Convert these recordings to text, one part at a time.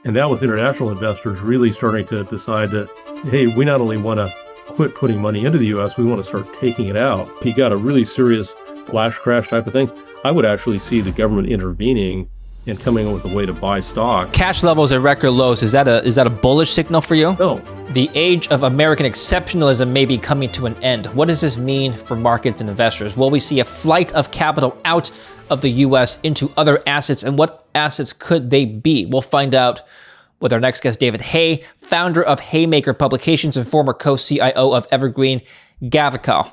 And now with international investors really starting to decide that, hey, we not only want to quit putting money into the US, we want to start taking it out. If you got a really serious flash crash type of thing, I would actually see the government intervening and coming up with a way to buy stock. Cash levels at record lows. Is that a bullish signal for you? No. The age of American exceptionalism may be coming to an end. What does this mean for markets and investors? Will we see a flight of capital out of the US into other assets, and what assets could they be? We'll find out with our next guest, David Hay, founder of Haymaker Publications and former co-CIO of Evergreen Gavekal.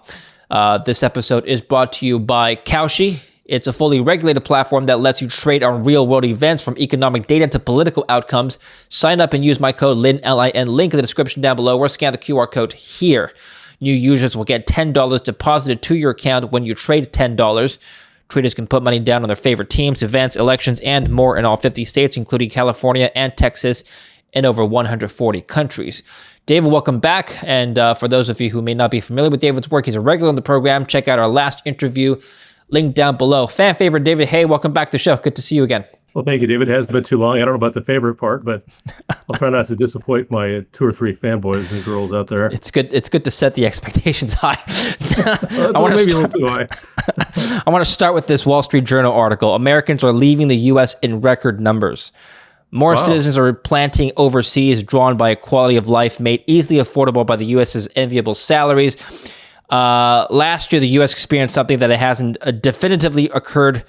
This episode is brought to you by Kalshi. It's a fully regulated platform that lets you trade on real-world events from economic data to political outcomes. Sign up and use my code LIN, L-I-N, link in the description down below, or scan the QR code here. New users will get $10 deposited to your account when you trade $10. Traders can put money down on their favorite teams, events, elections, and more in all 50 states, including California and Texas, in over 140 countries. David, welcome back. And for those of you who may not be familiar with David's work, he's a regular on the program. Check out our last interview, link down below. Fan favorite David Hay, welcome back to the show. Good to see you again. Well, thank you, David. It hasn't been too long. I don't know about the favorite part, but I'll try not to disappoint my 2 or 3 fanboys and girls out there. It's good to set the expectations high. Maybe a little too high. I want to start with this Wall Street Journal article. Americans are leaving the U.S. in record numbers. More citizens are planting overseas, drawn by a quality of life made easily affordable by the U.S.'s enviable salaries. Last year, the U.S. experienced something that it hasn't definitively occurred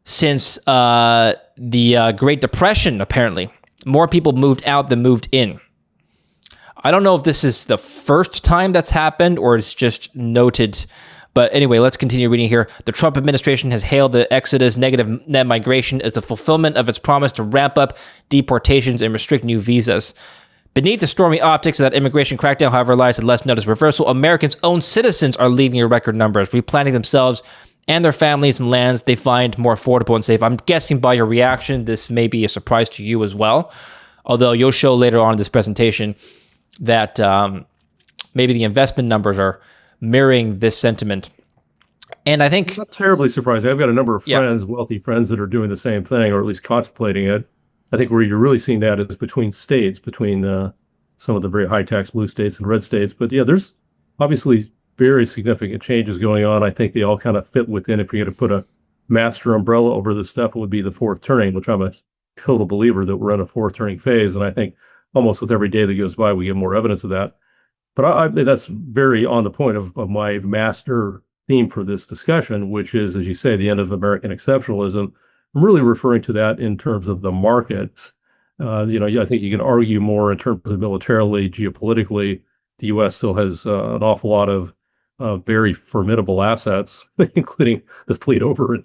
since the Great Depression, apparently. More people moved out than moved in. I don't know if this is the first time that's happened or it's just noted. But anyway, let's continue reading here. The Trump administration has hailed the exodus negative net migration as the fulfillment of its promise to ramp up deportations and restrict new visas. Beneath the stormy optics of that immigration crackdown, however, lies a less noticed reversal. Americans' own citizens are leaving in record numbers, replanting themselves and their families in lands they find more affordable and safe. I'm guessing by your reaction, this may be a surprise to you as well. Although you'll show later on in this presentation that maybe the investment numbers are mirroring this sentiment. And I think... I'm not terribly surprised. I've got a number of friends, wealthy friends, that are doing the same thing, or at least contemplating it. I think where you're really seeing that is between states, between some of the very high-tax blue states and red states. But yeah, there's obviously very significant changes going on. I think they all kind of fit within, if you're going to put a master umbrella over this stuff, it would be the fourth turning, which I'm a total believer that we're in a fourth turning phase. And I think almost with every day that goes by, we get more evidence of that. But that's very on the point of my master theme for this discussion, which is, as you say, the end of American exceptionalism. I'm really referring to that in terms of the markets. I think you can argue more in terms of militarily, geopolitically. The U.S. still has an awful lot of very formidable assets, including the fleet over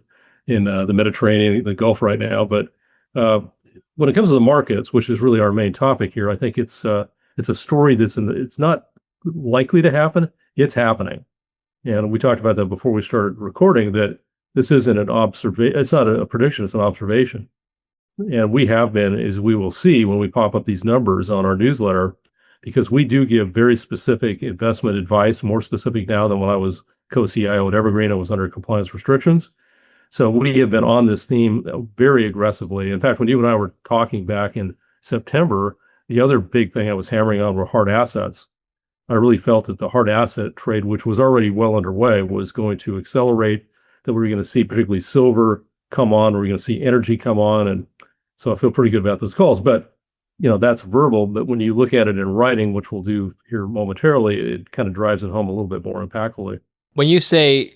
in the Mediterranean, the Gulf right now. But when it comes to the markets, which is really our main topic here, I think it's a story it's not likely to happen. It's happening. And we talked about that before we started recording, that this isn't an observation. It's not a prediction. It's an observation. And we have been, as we will see when we pop up these numbers on our newsletter, because we do give very specific investment advice, more specific now than when I was co-CIO at Evergreen. I was under compliance restrictions. So we have been on this theme very aggressively. In fact, when you and I were talking back in September, the other big thing I was hammering on were hard assets. I really felt that the hard asset trade, which was already well underway, was going to accelerate, that we were going to see particularly silver come on, we're going to see energy come on. And so I feel pretty good about those calls. But, that's verbal. But when you look at it in writing, which we'll do here momentarily, it kind of drives it home a little bit more impactfully. When you say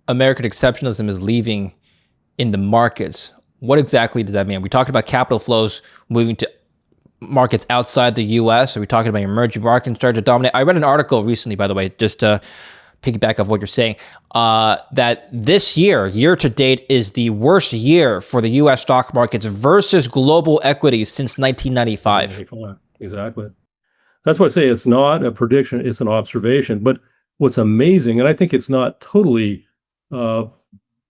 American exceptionalism is leaving in the markets, what exactly does that mean? We talked about capital flows moving to markets outside the U.S. Are we talking about emerging markets starting to dominate? I read an article recently, by the way, just to piggyback off what you're saying, that this year to date, is the worst year for the U.S. stock markets versus global equities since 1995. Exactly. That's why I say it's not a prediction, it's an observation. But what's amazing, and I think it's not totally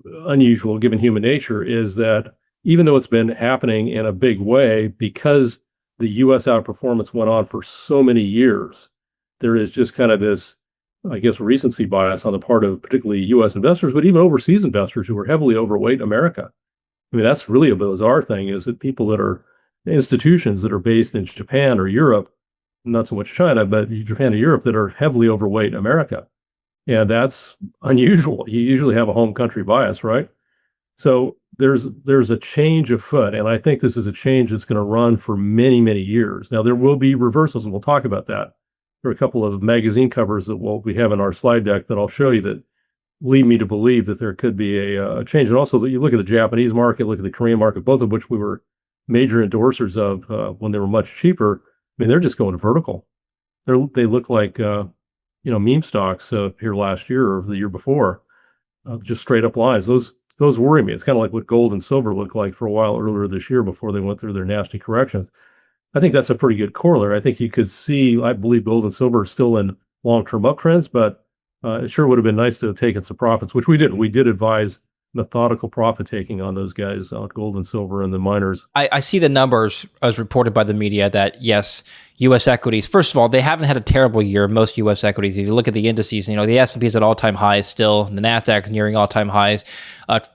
unusual given human nature, is that even though it's been happening in a big way, because the U.S. outperformance went on for so many years, there is just kind of this, I guess, recency bias on the part of particularly U.S. investors, but even overseas investors who are heavily overweight America. I mean, that's really a bizarre thing, is that people that are institutions that are based in Japan or Europe, not so much China, but Japan and Europe that are heavily overweight America. And that's unusual. You usually have a home country bias, right? So there's a change afoot, and I think this is a change that's going to run for many, many years. Now, there will be reversals, and we'll talk about that. There are a couple of magazine covers that we have in our slide deck that I'll show you that lead me to believe that there could be a change. And also, you look at the Japanese market, look at the Korean market, both of which we were major endorsers of when they were much cheaper. I mean, they're just going vertical. They look like meme stocks here last year or the year before, just straight up lines. Those worry me. It's kind of like what gold and silver looked like for a while earlier this year before they went through their nasty corrections. I think that's a pretty good corollary. I think you could see, I believe gold and silver are still in long-term uptrends, but it sure would have been nice to have taken some profits, which we did. We did advise methodical profit taking on those guys, on gold and silver and the miners. I see the numbers as reported by the media that, yes, U.S. equities, first of all, they haven't had a terrible year, most U.S. equities. If you look at the indices, the S&P is at all-time highs still, the NASDAQ is nearing all-time highs.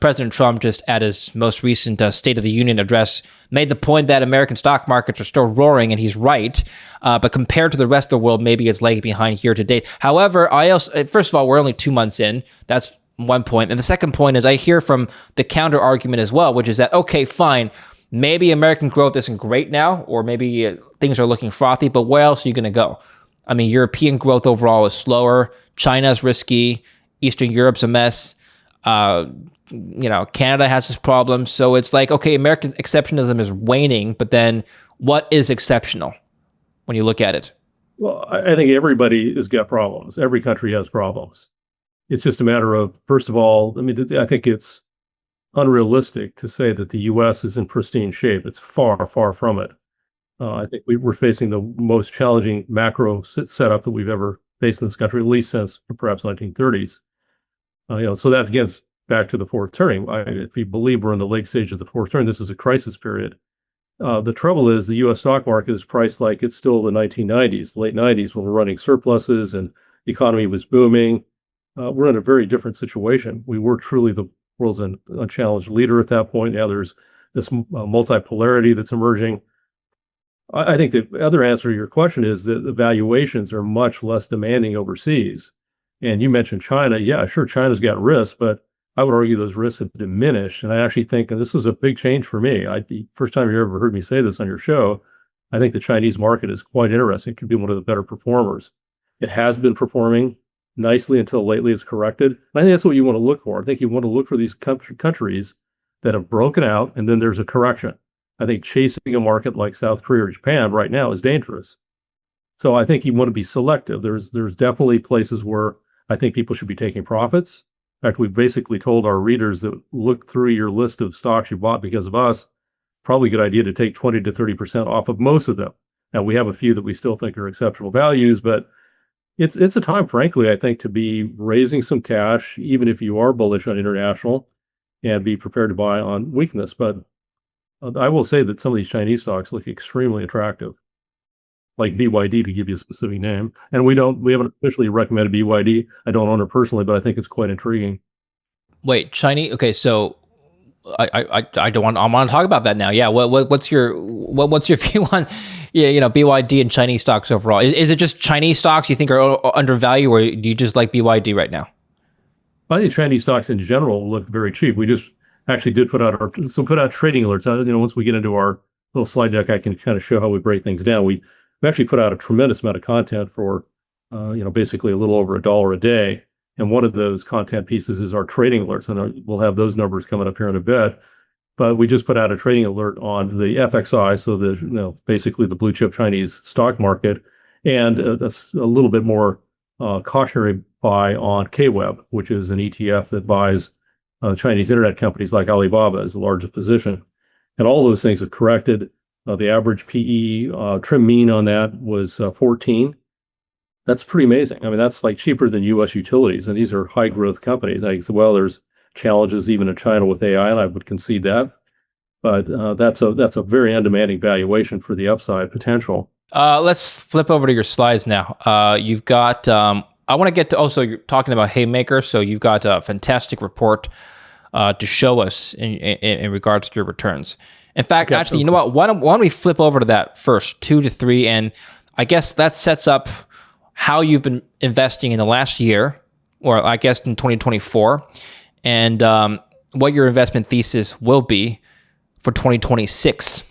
President Trump just at his most recent State of the Union address made the point that American stock markets are still roaring, and he's right. But compared to the rest of the world, maybe it's lagging behind here to date. However, first of all, we're only 2 months in. That's one point. And the second point is I hear from the counter argument as well, which is that, okay, fine, maybe American growth isn't great now, or maybe things are looking frothy, but where else are you going to go? I mean, European growth overall is slower. China's risky. Eastern Europe's a mess. Canada has its problems. So it's like, okay, American exceptionalism is waning, but then what is exceptional when you look at it? Well, I think everybody has got problems. Every country has problems. It's just a matter of, first of all, I think it's unrealistic to say that the U.S. is in pristine shape. It's far, far from it. I think we're facing the most challenging macro setup that we've ever faced in this country, at least since perhaps 1930s. So that gets back to the fourth turning. If you believe we're in the late stage of the fourth turn, this is a crisis period. The trouble is the U.S. stock market is priced like it's still the 1990s, late 90s, when we're running surpluses and the economy was booming. We're in a very different situation. We were truly the world's unchallenged leader at that point. Now there's this multipolarity that's emerging. I think the other answer to your question is that the valuations are much less demanding overseas. And you mentioned China. Yeah, sure, China's got risks, but I would argue those risks have diminished. And I actually think, and this is a big change for me, first time you ever heard me say this on your show, I think the Chinese market is quite interesting. It could be one of the better performers. It has been performing nicely until lately it's corrected. And I think that's what you want to look for. I think you want to look for these countries that have broken out and then there's a correction. I think chasing a market like South Korea or Japan right now is dangerous. So I think you want to be selective. There's definitely places where I think people should be taking profits. In fact, we've basically told our readers that look through your list of stocks you bought because of us, probably a good idea to take 20 to 30% off of most of them. Now, we have a few that we still think are exceptional values, but it's a time, frankly, I think, to be raising some cash, even if you are bullish on international, and be prepared to buy on weakness. But I will say that some of these Chinese stocks look extremely attractive, like BYD, to give you a specific name. And we haven't officially recommended BYD. I don't own it personally, but I think it's quite intriguing. Wait, Chinese? Okay, so I don't want. I want to talk about that now. Yeah, what's your view on BYD and Chinese stocks overall? Is it just Chinese stocks you think are undervalued, or do you just like BYD right now? I think Chinese stocks in general look very cheap. We just actually did put out trading alerts. Once we get into our little slide deck, I can kind of show how we break things down. We actually put out a tremendous amount of content for basically a little over $1 a day. And one of those content pieces is our trading alerts, and we'll have those numbers coming up here in a bit. But we just put out a trading alert on the FXI, so basically the blue chip Chinese stock market, and that's a little bit more cautionary buy on KWEB, which is an ETF that buys Chinese internet companies like Alibaba as the largest position. And all those things have corrected. The average PE trim mean on that was 14. That's pretty amazing. I mean, that's like cheaper than U.S. utilities, and these are high growth companies. I say, well, there's challenges even in China with AI, and I would concede that. But that's a very undemanding valuation for the upside potential. Let's flip over to your slides now. You've got. I want to get to. Also, you're talking about Haymaker, so you've got a fantastic report to show us in regards to your returns. In fact, Okay, actually, you know what? Why don't we flip over to that first, 2 to 3, and I guess that sets up how you've been investing in the last year, or I guess in 2024, and what your investment thesis will be for 2026.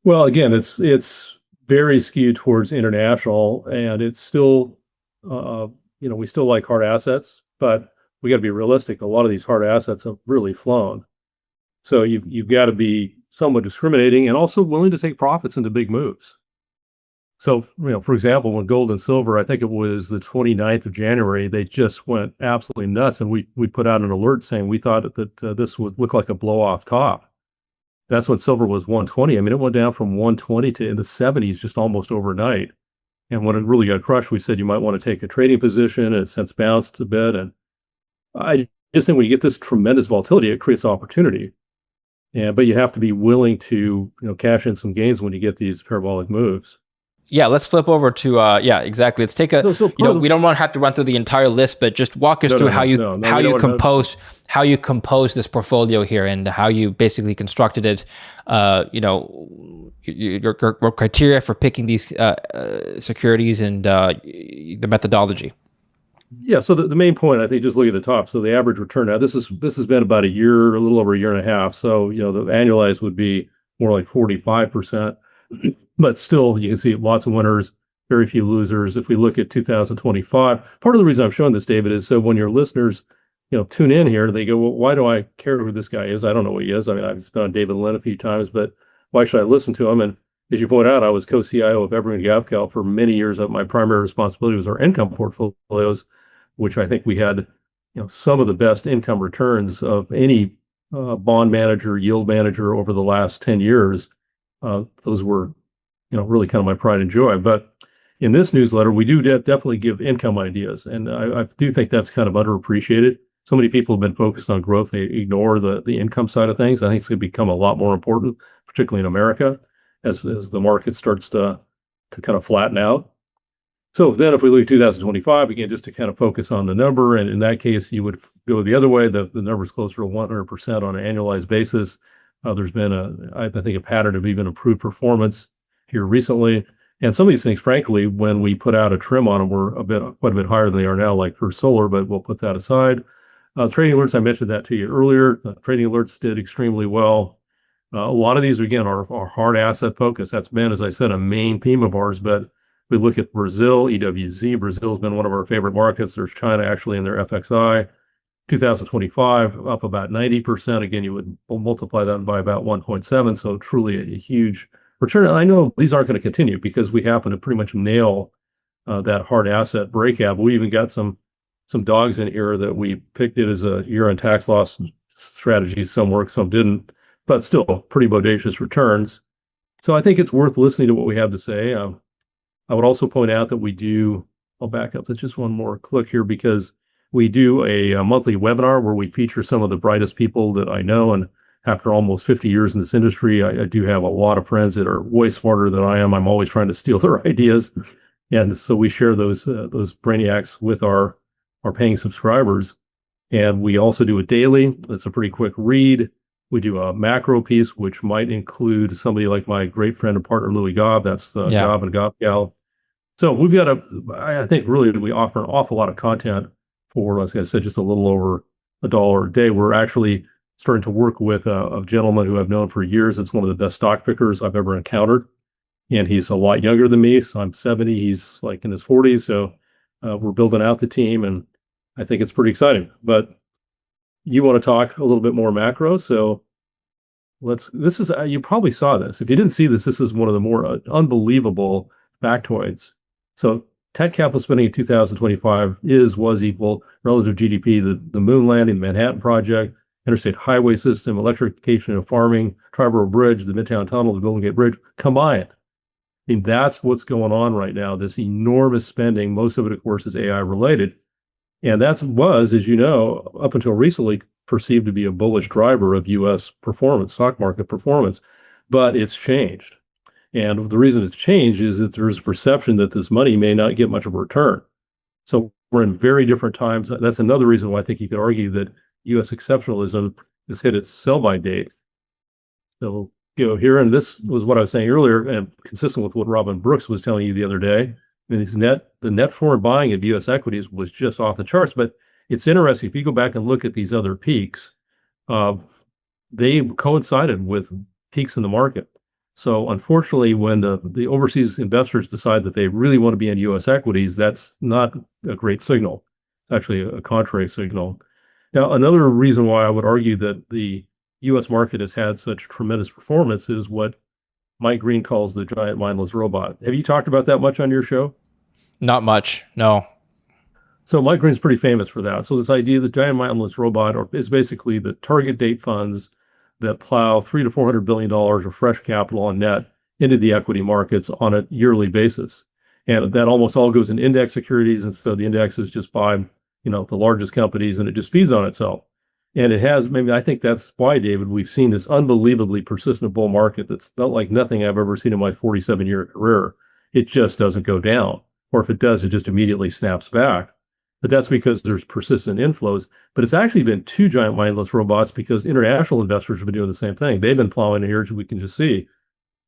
Well, again, it's very skewed towards international, and it's still, we still like hard assets, but we got to be realistic. A lot of these hard assets have really flown, so you've got to be somewhat discriminating and also willing to take profits into big moves. So, for example, when gold and silver, I think it was the 29th of January, they just went absolutely nuts, and we put out an alert saying we thought that this would look like a blow off top. That's when silver was 120. I mean, it went down from 120 to in the 70s just almost overnight. And when it really got crushed, we said you might want to take a trading position. And it's since bounced a bit. And I just think when you get this tremendous volatility, it creates opportunity. Yeah, but you have to be willing to, cash in some gains when you get these parabolic moves. Yeah, let's flip over to exactly. Let's take a we don't want to have to run through the entire list, but just walk us through how you compose this portfolio here and how you basically constructed it. Your criteria for picking these securities and the methodology. Yeah, so the main point, I think, just look at the top. So the average return now, this has been about a little over a year and a half. So the annualized would be more like 45%. But still, you can see lots of winners, very few losers. If we look at 2025, part of the reason I'm showing this, David, is so when your listeners, tune in here, they go, well, why do I care who this guy is? I don't know who he is. I mean, I've been on David Lynn a few times, but why should I listen to him? And as you point out, I was co-CIO of Evergreen Gavekal for many years. My primary responsibility was our income portfolios, which I think we had, some of the best income returns of any bond manager, yield manager over the last 10 years. Those were, really kind of my pride and joy. But in this newsletter, we do definitely give income ideas. And I do think that's kind of underappreciated. So many people have been focused on growth. They ignore the income side of things. I think it's going to become a lot more important, particularly in America, as the market starts to kind of flatten out. So then if we look at 2025, again, just to kind of focus on the number, and in that case, you would go the other way. The number's closer to 100% on an annualized basis. There's been I think, a pattern of even improved performance here recently. And some of these things, frankly, when we put out a trim on them, were quite a bit higher than they are now, like for solar, but we'll put that aside. Trading alerts, I mentioned that to you earlier. Trading alerts did extremely well. A lot of these, again, are hard asset focused. That's been, as I said, a main theme of ours. But we look at Brazil, EWZ. Brazil's been one of our favorite markets. There's China actually in their FXI. 2025, up about 90%. Again, you would multiply that by about 1.7. So truly a huge return. And I know these aren't going to continue because we happen to pretty much nail that hard asset breakout. We even got some dogs in here that we picked it as a year-end tax loss strategy. Some worked, some didn't, but still pretty bodacious returns. So I think it's worth listening to what we have to say. I would also point out that I'll back up. There's just one more click here because we do a monthly webinar where we feature some of the brightest people that I know. And after almost 50 years in this industry, I do have a lot of friends that are way smarter than I am. I'm always trying to steal their ideas. And so we share those brainiacs with our paying subscribers. And we also do a daily. That's a pretty quick read. We do a macro piece, which might include somebody like my great friend and partner, Louis Gobb. That's the Gobb and Gavekal. So we've got I think really we offer an awful lot of content for, as I said, just a little over $1 a day. We're actually starting to work with a gentleman who I've known for years. It's one of the best stock pickers I've ever encountered. And he's a lot younger than me. So I'm 70. He's like in his 40s. So we're building out the team and I think it's pretty exciting. But you want to talk a little bit more macro. So you probably saw this. If you didn't see this, this is one of the more unbelievable factoids. So tech capital spending in 2025 was equal relative to GDP, the moon landing, the Manhattan Project, interstate highway system, electrification of farming, Triborough Bridge, the Midtown Tunnel, the Golden Gate Bridge combined. I mean, that's what's going on right now, this enormous spending. Most of it, of course, is AI related. And that was, as you know, up until recently perceived to be a bullish driver of U.S. performance, stock market performance. But it's changed. And the reason it's changed is that there's a perception that this money may not get much of a return. So we're in very different times. That's another reason why I think you could argue that U.S. exceptionalism has hit its sell-by date. So, here, and this was what I was saying earlier, and consistent with what Robin Brooks was telling you the other day. I mean, the net foreign buying of U.S. equities was just off the charts. But it's interesting if you go back and look at these other peaks, uh, they coincided with peaks in the market. So unfortunately, when the overseas investors decide that they really want to be in U.S. equities, that's not a great signal. It's actually a contrary signal. Now, another reason why I would argue that the U.S. market has had such tremendous performance is what Mike Green calls the giant mindless robot. Have you talked about that much on your show? Not much. No. So Mike Green's pretty famous for that. So this idea of the giant mindless robot is basically the target date funds that plow $300 to $400 of fresh capital on net into the equity markets on a yearly basis. And that almost all goes in index securities. And so the indexes just buy, the largest companies, and it just feeds on itself. And it has, maybe I think that's why, David, we've seen this unbelievably persistent bull market that's not like nothing I've ever seen in my 47-year career. It just doesn't go down. Or if it does, it just immediately snaps back. But that's because there's persistent inflows. But it's actually been two giant mindless robots because international investors have been doing the same thing. They've been plowing here, as we can just see.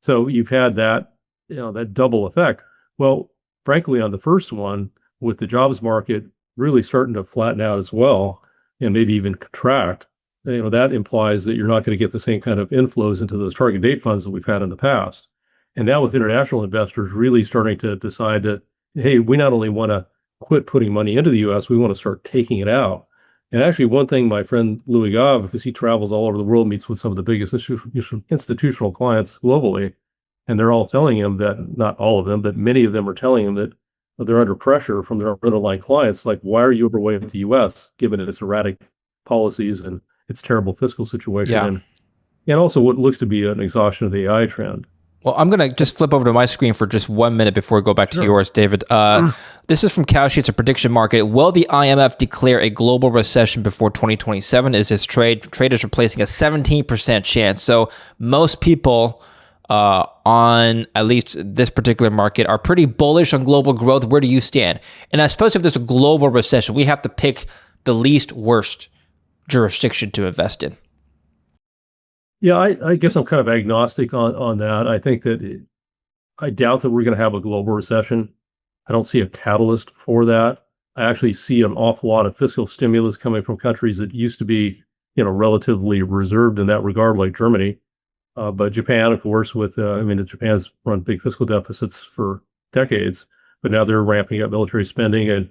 So you've had that, that double effect. Well, frankly, on the first one, with the jobs market really starting to flatten out as well, and maybe even contract, that implies that you're not going to get the same kind of inflows into those target date funds that we've had in the past. And now with international investors really starting to decide that, hey, we not only want to quit putting money into the U.S., we want to start taking it out. And actually, one thing my friend Louis Gave, because he travels all over the world, meets with some of the biggest institutional clients globally, and they're all telling him that, not all of them, but many of them are telling him that they're under pressure from their underlying clients. Like, why are you overweight the U.S., given its erratic policies and its terrible fiscal situation, and also what looks to be an exhaustion of the AI trend? Well, I'm going to just flip over to my screen for just 1 minute before we go back to yours, David. This is from Cowsheets, a prediction market. Will the IMF declare a global recession before 2027? Is this traders are placing a 17% chance? So most people on at least this particular market are pretty bullish on global growth. Where do you stand? And I suppose if there's a global recession, we have to pick the least worst jurisdiction to invest in. Yeah, I guess I'm kind of agnostic on that. I think that I doubt that we're going to have a global recession. I don't see a catalyst for that. I actually see an awful lot of fiscal stimulus coming from countries that used to be, relatively reserved in that regard, like Germany. But Japan, of course, Japan's run big fiscal deficits for decades, but now they're ramping up military spending. And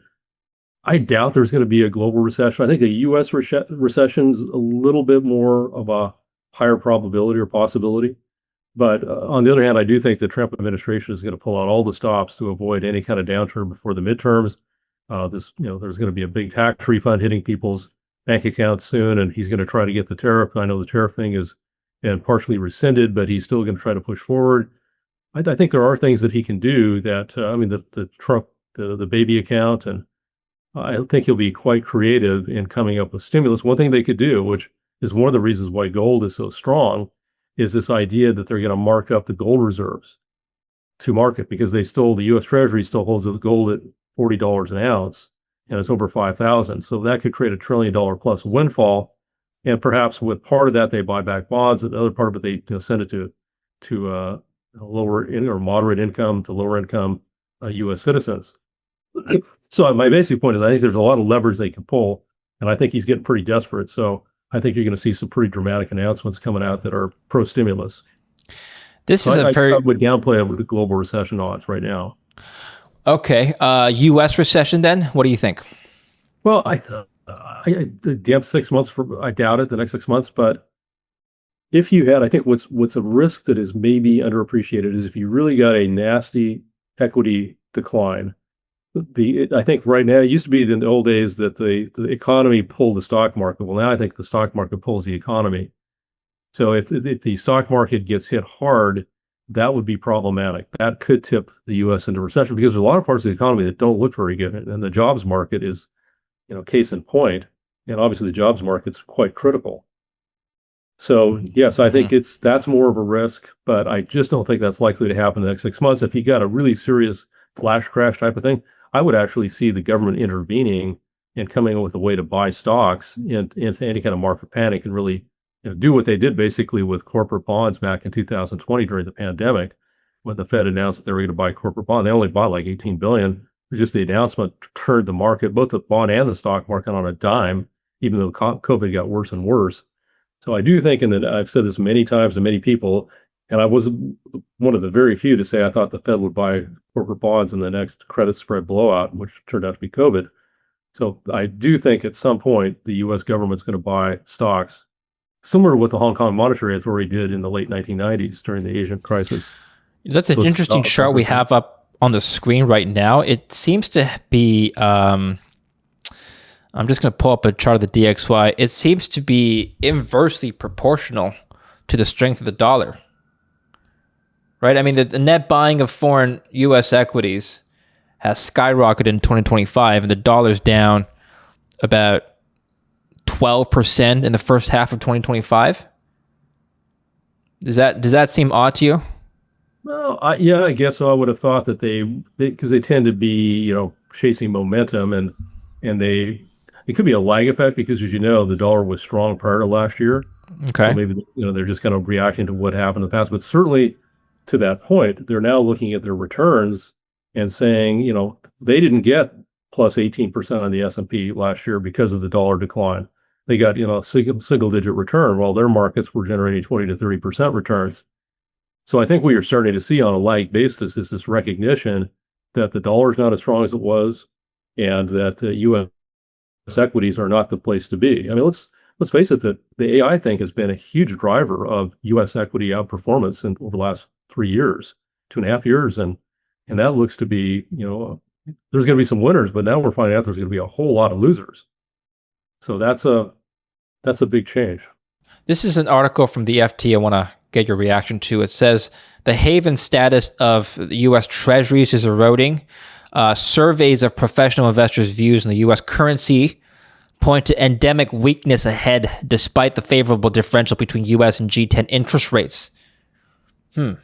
I doubt there's going to be a global recession. I think a U.S. recession is a little bit more of a higher probability or possibility. But on the other hand, I do think the Trump administration is going to pull out all the stops to avoid any kind of downturn before the midterms. There's going to be a big tax refund hitting people's bank accounts soon, and he's going to try to get the tariff. I know the tariff thing is partially rescinded, but he's still going to try to push forward. I think there are things that he can do that, the Trump, the baby account, and I think he'll be quite creative in coming up with stimulus. One thing they could do, which is one of the reasons why gold is so strong, is this idea that they're going to mark up the gold reserves to market, because the U.S. Treasury still holds the gold at $40 an ounce, and it's over 5,000. So that could create $1 trillion plus windfall. And perhaps with part of that, they buy back bonds, and the other part of it, they send it to lower or moderate income to lower income U.S. citizens. So my basic point is, I think there's a lot of levers they can pull, and I think he's getting pretty desperate. So I think you're going to see some pretty dramatic announcements coming out that are pro-stimulus. I would downplay the global recession odds right now. Okay. U.S. recession then? What do you think? Well, the damn 6 months, I doubt it, the next 6 months. But if you had, I think what's a risk that is maybe underappreciated is if you really got a nasty equity decline. I think right now, it used to be in the old days that the economy pulled the stock market. Well, now I think the stock market pulls the economy. So if the stock market gets hit hard, that would be problematic. That could tip the U.S. into recession, because there's a lot of parts of the economy that don't look very good. And the jobs market is, case in point. And obviously the jobs market's quite critical. So yes, I think that's more of a risk, but I just don't think that's likely to happen in the next 6 months. If you got a really serious flash crash type of thing, I would actually see the government intervening and coming up with a way to buy stocks into any kind of market panic and really, do what they did basically with corporate bonds back in 2020 during the pandemic, when the Fed announced that they were going to buy corporate bond. They only bought like 18 billion. Just the announcement turned the market, both the bond and the stock market, on a dime, even though COVID got worse and worse. So I do think, and that I've said this many times to many people, and I was one of the very few to say I thought the Fed would buy corporate bonds in the next credit spread blowout, which turned out to be COVID. So I do think at some point the U.S. government's going to buy stocks, similar to what the Hong Kong Monetary Authority did in the late 1990s during the Asian crisis. That's an interesting chart we have up on the screen right now. It seems to be, I'm just going to pull up a chart of the DXY. It seems to be inversely proportional to the strength of the dollar, right? I mean, the net buying of foreign U.S. equities has skyrocketed in 2025, and the dollar's down about 12% in the first half of 2025. Does that seem odd to you? Well, yeah, I guess so. I would have thought that because they tend to be, chasing momentum, and it could be a lag effect because, as you know, the dollar was strong prior to last year. Okay. So maybe, they're just kind of reacting to what happened in the past. But certainly to that point, they're now looking at their returns and saying, they didn't get plus 18% on the S&P last year because of the dollar decline. They got, a single digit return, while their markets were generating 20 to 30% returns. So I think what you're starting to see on a lag basis is this recognition that the dollar is not as strong as it was, and that U.S. equities are not the place to be. I mean, let's face it, that the AI thing has been a huge driver of U.S. equity outperformance over the last 3 years, 2.5 years, and that looks to be, there's going to be some winners, but now we're finding out there's going to be a whole lot of losers. So that's a big change. This is an article from the FT I want to get your reaction to. It says the haven status of the U.S. Treasuries is eroding. Surveys of professional investors' views on the U.S. currency point to endemic weakness ahead, despite the favorable differential between U.S. and G10 interest rates. I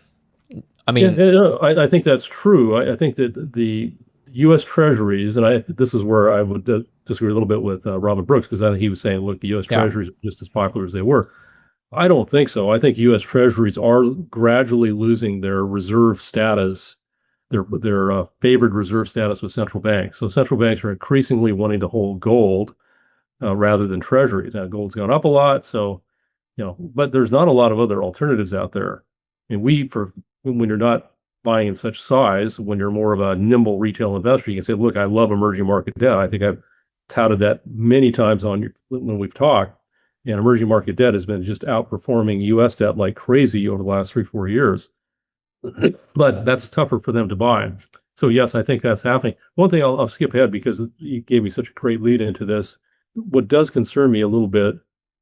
mean, I think that's true. I think that the U.S. Treasuries, and this is where I would disagree a little bit with Robert Brooks, because I think he was saying, look, the U.S. Treasuries are just as popular as they were. I don't think so. I think U.S. Treasuries are gradually losing their reserve status, their favored reserve status with central banks. So central banks are increasingly wanting to hold gold rather than Treasuries. Now, gold's gone up a lot, so but there's not a lot of other alternatives out there. I mean, when you're not buying in such size, when you're more of a nimble retail investor, you can say, look, I love emerging market debt. I think I've touted that many times when we've talked. And emerging market debt has been just outperforming U.S. debt like crazy over the last 3-4 years. But that's tougher for them to buy. So yes, I think that's happening. One thing I'll skip ahead because you gave me such a great lead into this. What does concern me a little bit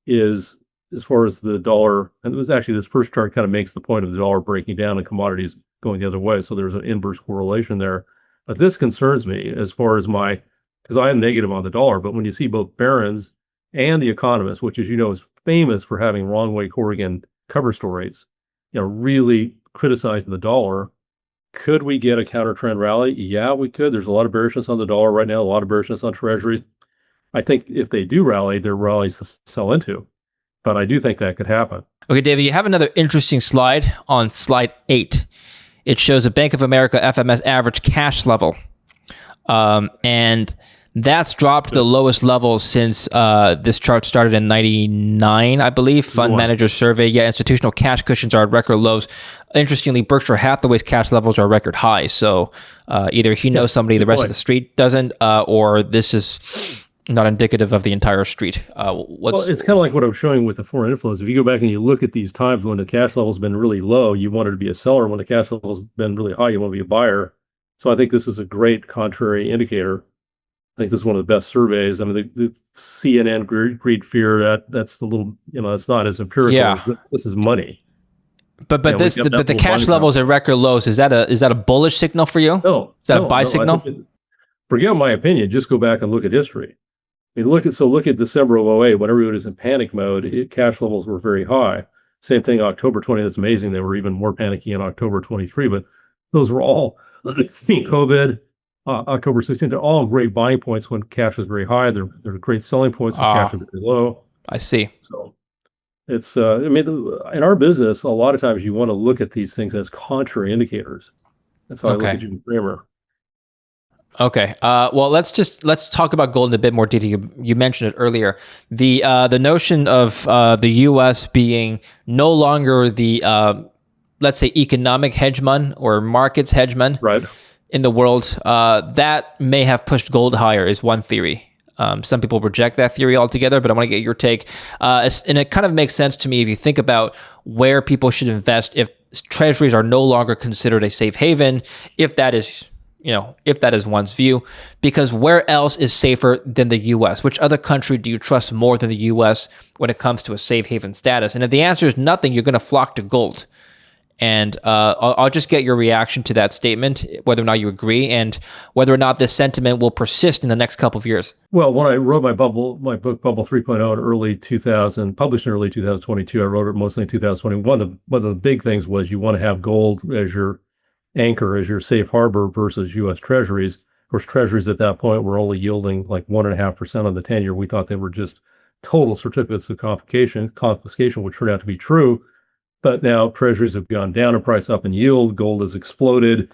is, as far as the dollar, and it was actually this first chart kind of makes the point of the dollar breaking down and commodities going the other way. So there's an inverse correlation there. But this concerns me as far as because I am negative on the dollar, but when you see both Barron's and The Economist, which, as you know, is famous for having wrong way Corrigan cover stories, really criticizing the dollar, could we get a counter trend rally? Yeah, we could. There's a lot of bearishness on the dollar right now, a lot of bearishness on Treasuries. I think if they do rally, they're rallies to sell into. But I do think that could happen. Okay, David, you have another interesting slide on slide 8. It shows a Bank of America FMS average cash level. And that's dropped to the lowest level since this chart started in 99, I believe. Fund manager survey. Yeah, institutional cash cushions are at record lows. Interestingly, Berkshire Hathaway's cash levels are record high. So either he knows somebody the rest of the street doesn't, or this is not indicative of the entire street. Well, it's kind of like what I was showing with the foreign inflows. If you go back and you look at these times when the cash level's been really low, you wanted to be a seller. When the cash level's been really high, you want to be a buyer. So I think this is a great contrary indicator. I think this is one of the best surveys. I mean, the CNN greed fear, that's a little, it's not as empirical. Yeah. This is money. But the cash levels at record lows, is that a bullish signal for you? No. Is that a buy signal? Forget my opinion. Just go back and look at history. I mean, look at December of 2008, when everybody was in panic mode, cash levels were very high. Same thing, October 20. That's amazing. They were even more panicky in October 23, but those were all COVID. October 16th, they're all great buying points when cash is very high. They're great selling points when cash is very low. I see. So, It's, in our business, a lot of times you want to look at these things as contrary indicators. That's how I look Okay. at Jim Cramer. Okay. Well, let's talk about gold in a bit more detail. You mentioned it earlier. The notion of the U.S. being no longer the let's say economic hegemon or markets hegemon Right. in the world, that may have pushed gold higher is one theory. Some people reject that theory altogether, but I want to get your take. And it kind of makes sense to me if you think about where people should invest if treasuries are no longer considered a safe haven, if that is one's view, because where else is safer than the U.S.? Which other country do you trust more than the U.S. when it comes to a safe haven status? And if the answer is nothing, you're going to flock to gold. And I'll just get your reaction to that statement, whether or not you agree, and whether or not this sentiment will persist in the next couple of years. Well, when I wrote my book, Bubble 3.0 in early 2000, published in early 2022, I wrote it mostly in 2021. One of the big things was you want to have gold as your anchor, as your safe harbor versus U.S. Treasuries. Of course, Treasuries at that point were only yielding like 1.5% on the 10-year. We thought they were just total certificates of confiscation, which turned out to be true. But now treasuries have gone down in price, up in yield. Gold has exploded.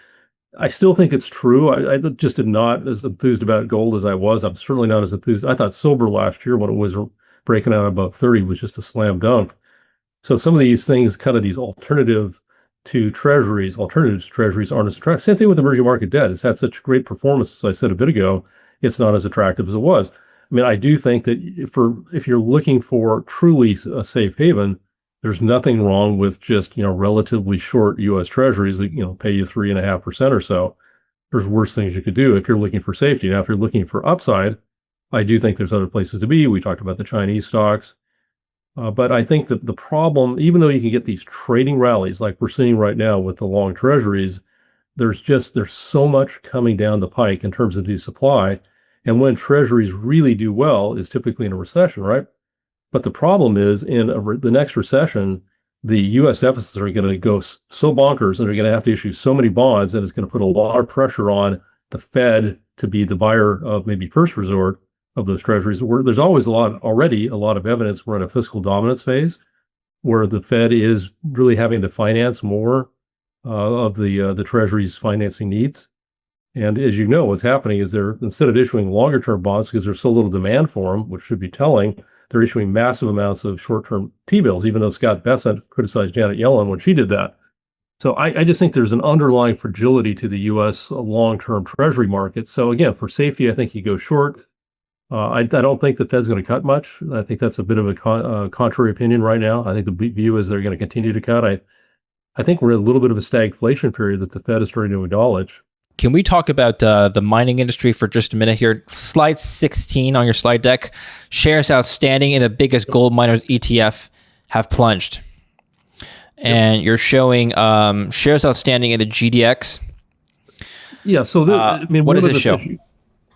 I still think it's true. I just am not as enthused about gold as I was. I'm certainly not as enthused. I thought silver last year when it was breaking out above 30 was just a slam dunk. So some of these things, kind of these alternatives to treasuries aren't as attractive. Same thing with emerging market debt. It's had such great performance, as I said a bit ago, it's not as attractive as it was. I mean, I do think that if you're looking for truly a safe haven, there's nothing wrong with just, relatively short U.S. Treasuries that, pay you 3.5% or so. There's worse things you could do if you're looking for safety. Now, if you're looking for upside, I do think there's other places to be. We talked about the Chinese stocks. But I think that the problem, even though you can get these trading rallies like we're seeing right now with the long treasuries, there's so much coming down the pike in terms of new supply. And when treasuries really do well is typically in a recession, right? But the problem is in the next recession, the U.S. deficits are going to go so bonkers and they're going to have to issue so many bonds that it's going to put a lot of pressure on the Fed to be the buyer of maybe first resort of those treasuries. There's always already a lot of evidence we're in a fiscal dominance phase where the Fed is really having to finance more of the treasury's financing needs. And as you know, what's happening is they're, instead of issuing longer term bonds because there's so little demand for them, which should be telling, they're issuing massive amounts of short-term T-bills, even though Scott Bessent criticized Janet Yellen when she did that. So I just think there's an underlying fragility to the U.S. long-term treasury market. So again, for safety, I think you go short. I don't think the Fed's going to cut much. I think that's a bit of a contrary opinion right now. I think the view is they're going to continue to cut. I think we're in a little bit of a stagflation period that the Fed is starting to acknowledge. Can we talk about the mining industry for just a minute here? Slide 16 on your slide deck. Shares outstanding in the biggest gold miners ETF have plunged. And you're showing shares outstanding in the GDX. Yeah, so what does it show?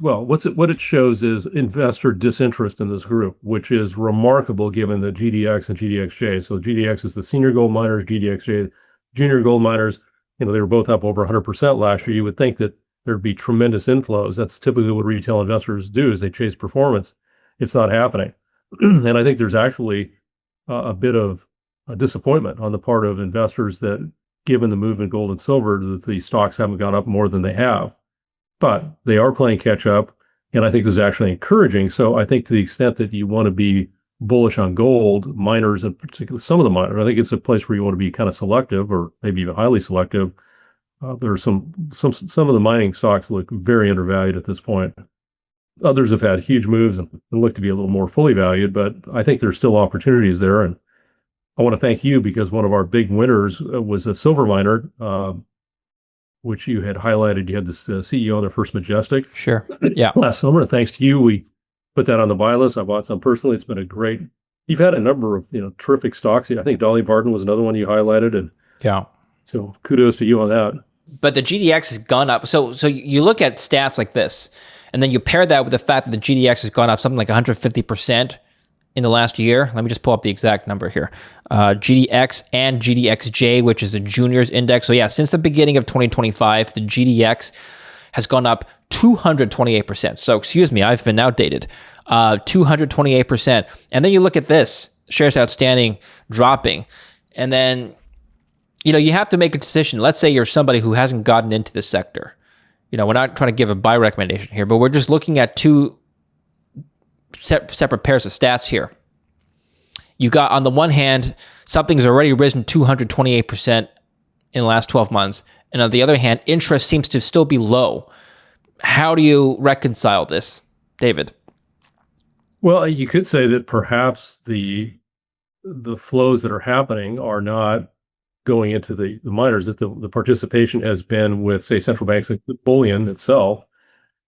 Well, what it shows is investor disinterest in this group, which is remarkable given the GDX and GDXJ. So GDX is the senior gold miners, GDXJ, junior gold miners. They were both up over 100% last year. You would think that there'd be tremendous inflows. That's typically what retail investors do is they chase performance. It's not happening. And I think there's actually a bit of a disappointment on the part of investors that given the move in gold and silver, that the stocks haven't gone up more than they have. But they are playing catch up. And I think this is actually encouraging. So I think to the extent that you want to be bullish on gold, miners in particular, some of the miners, I think it's a place where you want to be kind of selective or maybe even highly selective. There are some of the mining stocks look very undervalued at this point. Others have had huge moves and look to be a little more fully valued, but I think there's still opportunities there. And I want to thank you because one of our big winners was a silver miner, which you had highlighted. You had this CEO on their First Majestic. Sure. Yeah. Last summer. And thanks to you, we put that on the buy list. I bought some personally. It's been a great. You've had a number of terrific stocks. I think Dolly Parton was another one you highlighted, and yeah. So kudos to you on that. But the GDX has gone up. So you look at stats like this, and then you pair that with the fact that the GDX has gone up something like 150% in the last year. Let me just pull up the exact number here. GDX and GDXJ, which is the juniors index. So yeah, since the beginning of 2025, the GDX has gone up 228%. So excuse me, I've been outdated. 228%. And then you look at this. shares outstanding dropping. And then, you have to make a decision. Let's say you're somebody who hasn't gotten into this sector. We're not trying to give a buy recommendation here, but we're just looking at two separate pairs of stats here. You got, on the one hand, something's already risen 228% in the last 12 months. And on the other hand, interest seems to still be low. How do you reconcile this, David? Well, you could say that perhaps the flows that are happening are not going into the miners, that the participation has been with, say, central banks like the bullion itself,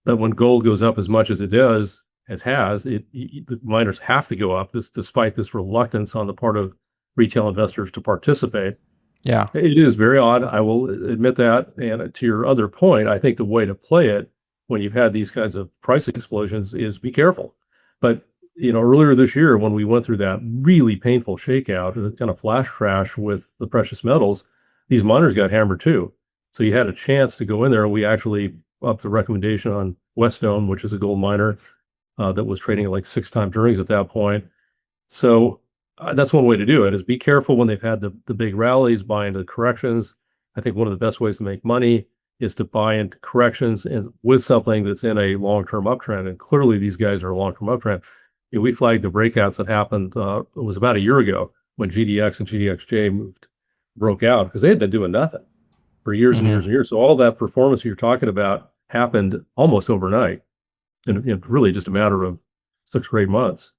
that when gold goes up as much as it does, the miners have to go up, despite this reluctance on the part of retail investors to participate. Yeah. It is very odd. I will admit that. And to your other point, I think the way to play it when you've had these kinds of price explosions is be careful. But, earlier this year, when we went through that really painful shakeout, the kind of flash crash with the precious metals, these miners got hammered too. So you had a chance to go in there. We actually upped the recommendation on Wesdome, which is a gold miner that was trading at like 6 times earnings at that point. So that's one way to do it, is be careful when they've had the big rallies, buy into corrections. I think one of the best ways to make money is to buy into corrections and with something that's in a long-term uptrend. And clearly these guys are a long-term uptrend. We flagged the breakouts that happened, it was about a year ago when GDX and GDXJ broke out, because they had been doing nothing for years and years and years. So all that performance you're talking about happened almost overnight, and really just a matter of 6 or 8 months.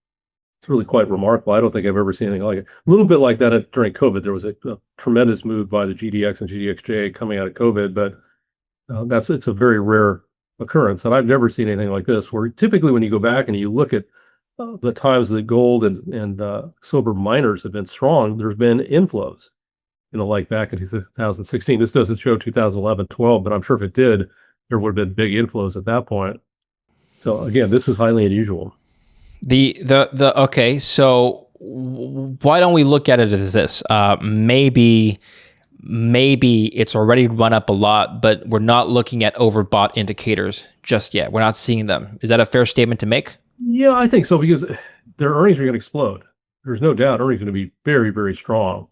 It's really quite remarkable. I don't think I've ever seen anything like it. A little bit like that during COVID. There was a tremendous move by the GDX and GDXJ coming out of COVID, but it's a very rare occurrence. And I've never seen anything like this, where typically when you go back and you look at the times that gold and silver miners have been strong, there's been inflows, like back in 2016. This doesn't show 2011, 12, but I'm sure if it did, there would have been big inflows at that point. So again, this is highly unusual. Okay, so why don't we look at it as this? Maybe it's already run up a lot, but we're not looking at overbought indicators just yet. We're not seeing them. Is that a fair statement to make? Yeah, I think so, because their earnings are going to explode. There's no doubt earnings are going to be very, very strong.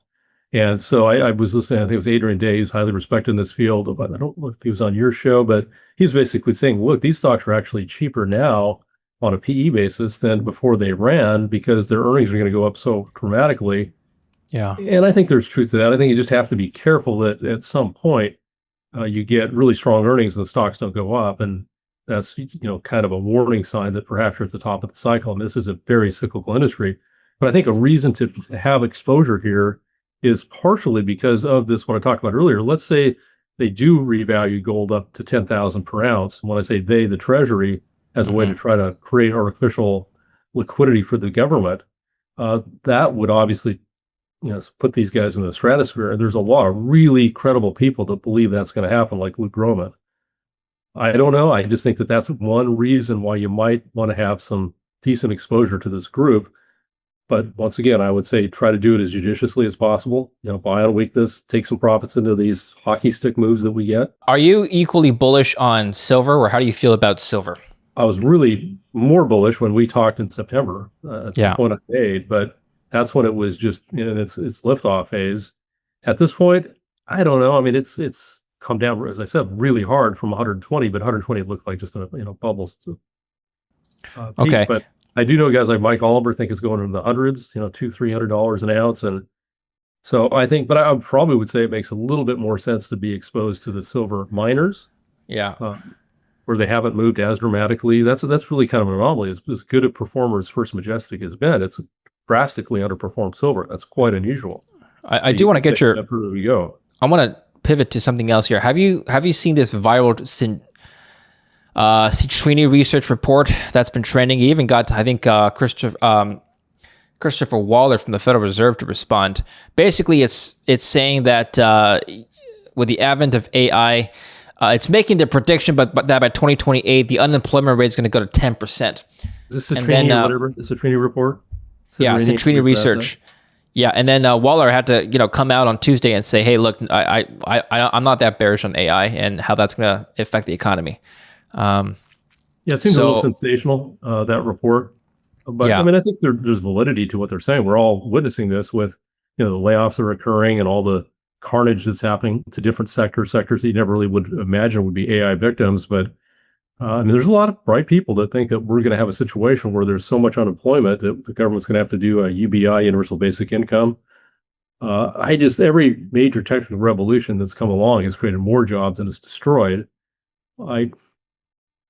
And so I was listening, I think it was Adrian Day, who's highly respected in this field. I don't know if he was on your show, but he's basically saying, look, these stocks are actually cheaper now on a PE basis than before they ran, because their earnings are going to go up so dramatically. Yeah. And I think there's truth to that. I think you just have to be careful that at some point you get really strong earnings and the stocks don't go up. And that's, kind of a warning sign that perhaps you're at the top of the cycle. And this is a very cyclical industry. But I think a reason to have exposure here is partially because of this, what I talked about earlier. Let's say they do revalue gold up to 10,000 per ounce. And when I say they, the Treasury, as a way to try to create artificial liquidity for the government, that would obviously, put these guys in the stratosphere. And there's a lot of really credible people that believe that's going to happen, like Luke Gromen. I don't know. I just think that that's one reason why you might want to have some decent exposure to this group. But once again, I would say try to do it as judiciously as possible. Buy on weakness, take some profits into these hockey stick moves that we get. Are you equally bullish on silver, or how do you feel about silver? I was really more bullish when we talked in September. That's the point I made, but that's when it was just in its liftoff phase. At this point, I don't know. I mean, it's come down, as I said, really hard from 120, but 120 looked like just a bubbles. Okay, but I do know guys like Mike Oliver think it's going into the hundreds, $200-$300 an ounce, and so I think. But I probably would say it makes a little bit more sense to be exposed to the silver miners. Yeah. Where they haven't moved as dramatically. That's really kind of an anomaly. As good a performer as First Majestic has been, it's drastically underperformed silver. That's quite unusual. I do want to get your. Further we go. I want to pivot to something else here. Have you seen this viral Citrini research report that's been trending? He even got, I think, Christopher Waller from the Federal Reserve to respond. Basically, it's saying that with the advent of AI. It's making the prediction, but that by 2028, the unemployment rate is going to go to 10%. Is this Citrini or whatever? The Citrini report? Citrini research. Yeah, and then Waller had to, come out on Tuesday and say, "Hey, look, I'm not that bearish on AI and how that's going to affect the economy." It seems a little sensational, that report. But I Yeah. mean, I think there's validity to what they're saying. We're all witnessing this with, the layoffs that are occurring and all the carnage that's happening to different sectors that you never really would imagine would be AI victims. But I mean, there's a lot of bright people that think that we're going to have a situation where there's so much unemployment that the government's going to have to do a UBI, universal basic income. Every major technical revolution that's come along has created more jobs than it's destroyed. I,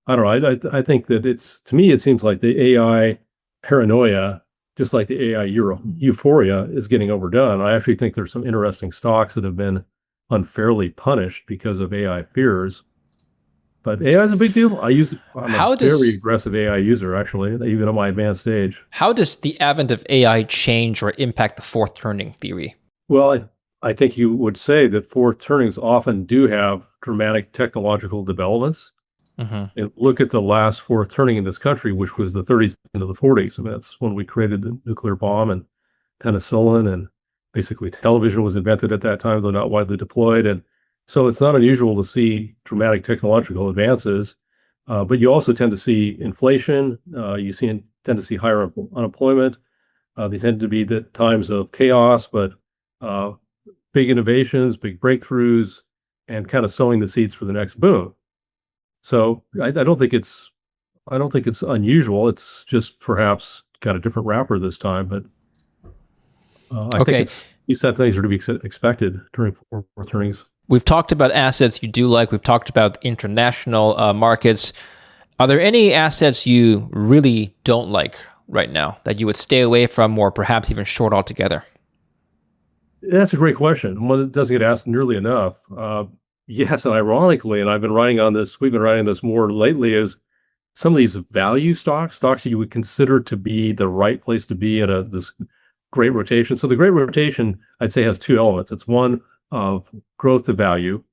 I don't know. I think that to me, it seems like the AI paranoia, just like the AI euphoria, is getting overdone. I actually think there's some interesting stocks that have been unfairly punished because of AI fears. But AI is a big deal. I'm a How very does aggressive AI user, actually, even at my advanced age. how does the advent of AI change or impact the fourth turning theory? Well, I think you would say that fourth turnings often do have dramatic technological developments. Hmm. And look at the last fourth turning in this country, which was the 30s into the 40s. I mean, that's when we created the nuclear bomb and penicillin, and basically television was invented at that time, though not widely deployed. And so it's not unusual to see dramatic technological advances, but you also tend to see inflation. Tend to see higher unemployment. They tend to be the times of chaos, but uh, big innovations, big breakthroughs, and kind of sowing the seeds for the next boom. So I don't think it's unusual. It's just perhaps got a different wrapper this time, but I think Okay. these set things are to be expected during fourth earnings. We've talked about assets you do like. We've talked about international markets. Are there any assets you really don't like right now that you would stay away from or perhaps even short altogether? That's a great question. One that doesn't get asked nearly enough. Yes, and ironically, and we've been writing this more lately, is some of these value stocks that you would consider to be the right place to be in this great rotation. So the great rotation, I'd say, has two elements. It's one of growth to value,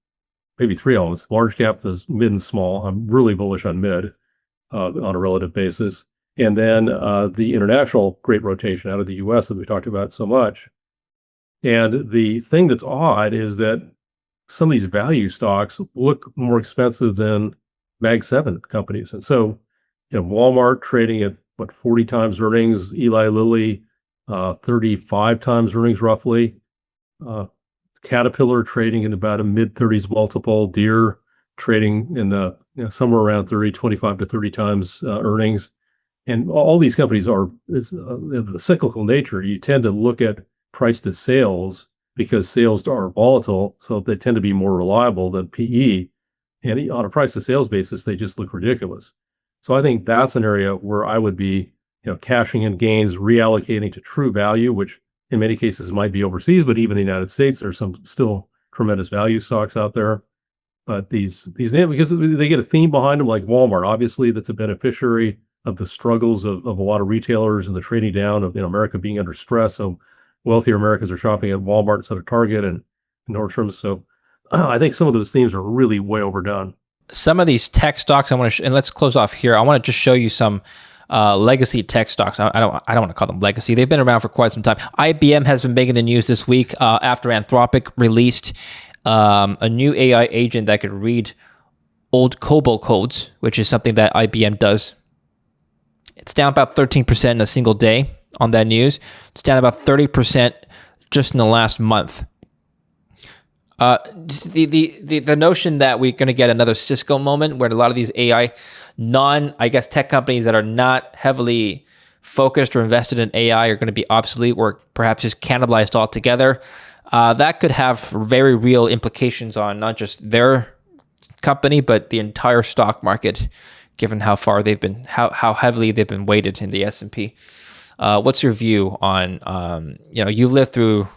maybe three elements: large cap, the mid and small. I'm really bullish on mid on a relative basis, and then the international great rotation out of the U.S. that we talked about so much. And the thing that's odd is that some of these value stocks look more expensive than Mag 7 companies. And so, Walmart trading at what, 40 times earnings, Eli Lilly, 35 times earnings roughly, Caterpillar trading in about a mid 30s multiple, Deere trading in the somewhere around 25 to 30 times earnings. And all these companies the cyclical nature. You tend to look at price to sales because sales are volatile, so they tend to be more reliable than PE. And on a price to sales basis, they just look ridiculous. So I think that's an area where I would be, cashing in gains, reallocating to true value, which in many cases might be overseas, but even in the United States, there's some still tremendous value stocks out there. But these names, because they get a theme behind them, like Walmart, obviously that's a beneficiary of the struggles of a lot of retailers and the trading down of America being under stress. So wealthier Americans are shopping at Walmart instead of Target and Nordstrom's. So I think some of those themes are really way overdone. Some of these tech stocks, and let's close off here. I want to just show you some legacy tech stocks. I don't want to call them legacy. They've been around for quite some time. IBM has been making the news this week after Anthropic released a new AI agent that could read old COBOL codes, which is something that IBM does. It's down about 13% in a single day on that news. It's down about 30% just in the last month. The notion that we're going to get another Cisco moment where a lot of these AI tech companies that are not heavily focused or invested in AI are going to be obsolete or perhaps just cannibalized altogether. That could have very real implications on not just their company, but the entire stock market, given how how heavily they've been weighted in the S&P. What's your view on, you've lived through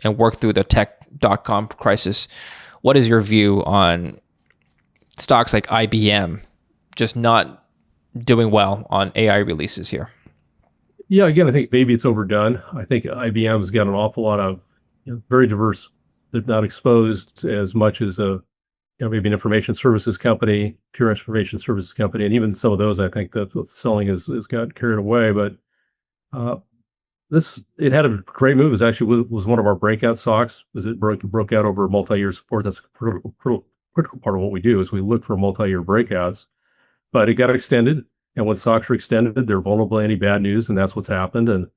and worked through the tech.com crisis. What is your view on stocks like IBM just not doing well on AI releases here? Yeah, again, I think maybe it's overdone. I think IBM's got an awful lot of very diverse. They're not exposed as much as maybe an information services company, pure information services company, and even some of those, I think that what's selling has got carried away. But uh, it had a great move. It actually was one of our breakout stocks. It broke out over multi-year support. That's a critical part of what we do is we look for multi-year breakouts. But it got extended, And when stocks are extended, they're vulnerable to any bad news, and that's what's happened. And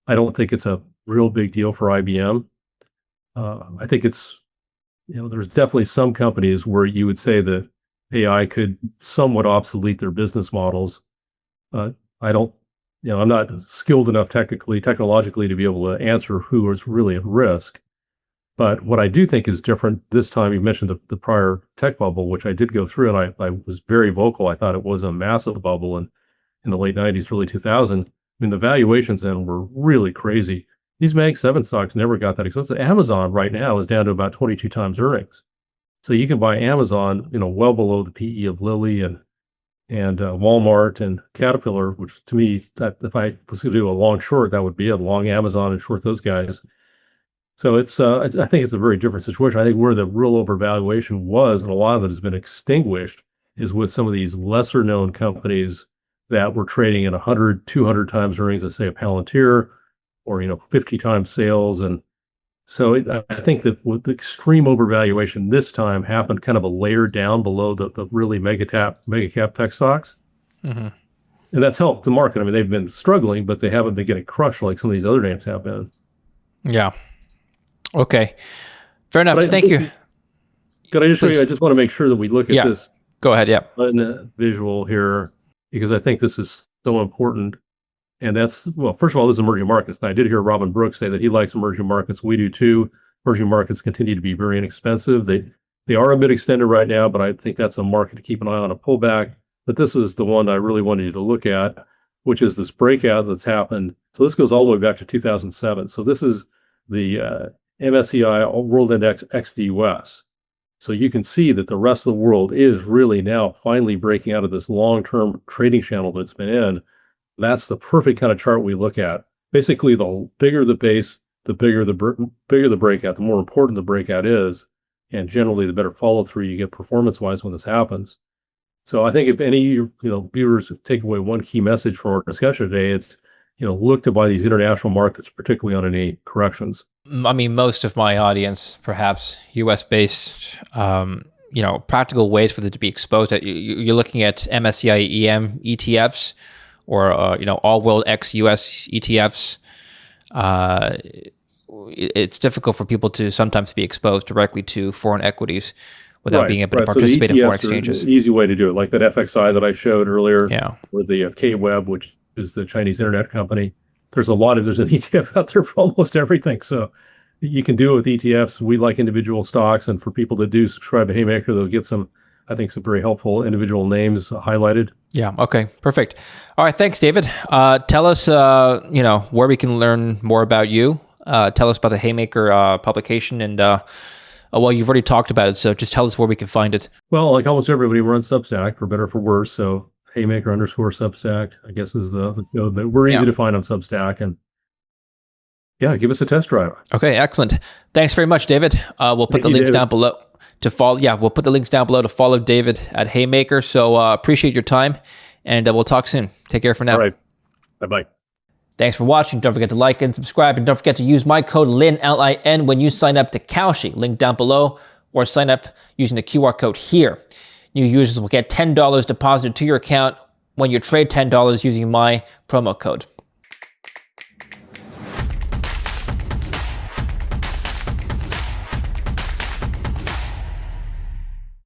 I don't think it's a real big deal for IBM. I think it's, there's definitely some companies where you would say that AI could somewhat obsolete their business models. I don't, I'm not skilled enough technologically to be able to answer who is really at risk. But what I do think is different this time, you mentioned the prior tech bubble, which I did go through, and I was very vocal. I thought it was a massive bubble in the late 90s, early 2000s. I mean, the valuations then were really crazy. These Mag 7 stocks never got that expensive. Amazon right now is down to about 22 times earnings. So you can buy Amazon, well below the PE of Lilly and Walmart and Caterpillar, which to me, that if I was going to do a long short, that would be a long Amazon and short those guys. So I think it's a very different situation. I think where the real overvaluation was, and a lot of it has been extinguished, is with some of these lesser known companies that were trading at 100, 200 times earnings, let's say a Palantir, or 50 times sales. And so I think that with the extreme overvaluation this time happened kind of a layer down below the really mega cap tech stocks. Mm-hmm. And that's helped the market. I mean, they've been struggling, but they haven't been getting crushed like some of these other names have been. Yeah. Okay. Fair enough. Thank you. Could I just show you? I just want to make sure that we look at this. Go ahead. Yeah. Visual here, because I think this is so important. And that's, well, first of all, this is emerging markets. And I did hear Robin Brooks say that he likes emerging markets. We do too. Emerging markets continue to be very inexpensive. They are a bit extended right now, but I think that's a market to keep an eye on, a pullback. But this is the one I really wanted you to look at, which is this breakout that's happened. So this goes all the way back to 2007. So this is the MSCI World Index X the US. So you can see that the rest of the world is really now finally breaking out of this long-term trading channel that it's been in. That's the perfect kind of chart we look at. Basically, the bigger the base, the bigger the breakout, the more important the breakout is, and generally the better follow through you get performance-wise when this happens. So I think if any viewers take away one key message from our discussion today, it's look to buy these international markets, particularly on any corrections. I mean, most of my audience, perhaps US-based, practical ways for them to be exposed. You're looking at MSCI EM ETFs, or all world ex-US ETFs. It's difficult for people to sometimes be exposed directly to foreign equities without being able to participate in foreign exchanges. An easy way to do it, like that FXI that I showed earlier, or the K-Web, which is the Chinese internet company. There's an ETF out there for almost everything. So you can do it with ETFs. We like individual stocks, and for people that do subscribe to Haymaker, they'll get some very helpful individual names highlighted. Yeah. Okay. Perfect. All right. Thanks, David. Tell us, where we can learn more about you. Tell us about the Haymaker publication, and well, you've already talked about it, so just tell us where we can find it. Well, like almost everybody, we're on Substack, for better or for worse. So Haymaker_Substack, I guess, is we're easy to find on Substack, and give us a test drive. Okay. Excellent. Thanks very much, David. We'll put the links down below to follow. Yeah, we'll put the links down below to follow David at Haymaker. So appreciate your time, and we'll talk soon. Take care for now. All right. Bye-bye. Thanks for watching. Don't forget to like and subscribe, and don't forget to use my code LIN, L-I-N, when you sign up to Kalshi, link down below, or sign up using the QR code here. New users will get $10 deposited to your account when you trade $10 using my promo code.